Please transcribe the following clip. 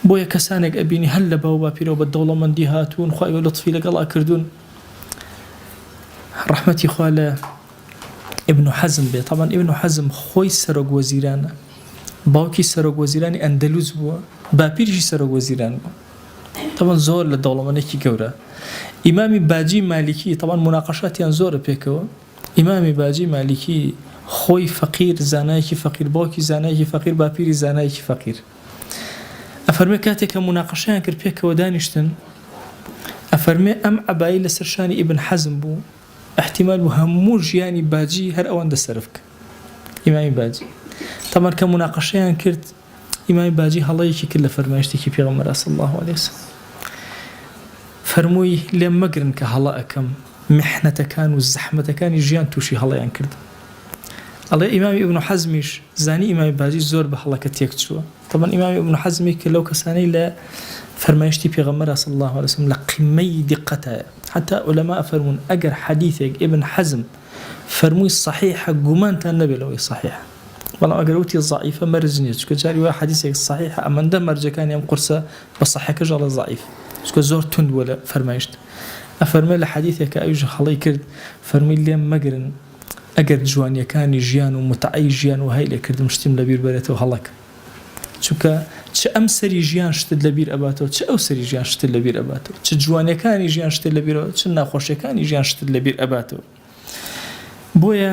بۆیە کەسانێک ئەبینی هەل لە باو باپیرەوە بە دەوڵەمەندی هاتوون خوای بە لطفی لەگەڵا کردوون ڕەحمەتی خوا لە ابن حەزم بێ طبعا ابن حەزم خۆی سەرۆک وەزیرانە باوکی سەرۆک وەزیرانی ئەندەلوس بووە باپیریشی سەرۆک وەزیران بووە طبعا زۆر لە دەوڵەمەندێکی گەورە ئیمامی باجی مالیکی طبعا مناقەشاتیان زۆرە پێکەوە ئیمامی باجی مالیکی خۆی فەقیر زانایەکی فەقیر باوکی زانایەکی فەقیر باپیری زانایەکی فەقیر ئەفەرمێ کاتێک کە مناقەشەیان کرد پێکەوە دانیشتن ئەفەرمێ ئەم عەبایی لەسەر شانی ئیبن حەزم بوو احتمال بوو هەموو ژیانی باجی هەر ئەوەندە سەرف کرد ئیمامی باجی طبعا کە مناقەشەیان کرد ئیمامی باجی هەڵەیەکی کرد لە فەرمایشتێکی پێغەمبەر صلی الله عليه وسلم فەرمووی لێم مەگرن کە هەڵە ئەکەم محنەتەکان و زەحمەتەکانی ژیان تووشی هەڵەیان کرد ئەڵێ ئیمامی ئیبن حەزمیش زانی ئیمامی باجی زۆر بە هەڵەکە تێک چووە طبعا ئیمامی ئیبن حەزمی کە لەو کەسانەی لە فەرمایشتی پێغەمبەر صلی الله عليه وسلم لە قیمەی دقەتە حتى علماء فرمون أجر حديثك ابن حزم فرموي صحيحة قمانتان نبي لو صحيحة والله أجر وتي ضعيفة مرزني شو جاري واحد حديثك صحيحة أما ندم مرجع كان يوم قرصة بصحيح كجال ضعيف شو زور تند ولا فرمايشت أفرمي لحديثك أيج خلي كرد فرمي لي مجرن أجر جوانيا كان جيان ومتعي جيان وهاي اللي كرد مشتم لبير بريته وهلك شو چه ئەم سەری ژیان شتت لەبیر ئەباتەوە چه ئەو سەری ژیان شتت لەبیر ئەباتەوە چه جوانەکانی ژیان شتت لەبیرەوە چه ناخۆشیەکانی ژیان شتت لەبیر ئەباتەوە بۆیە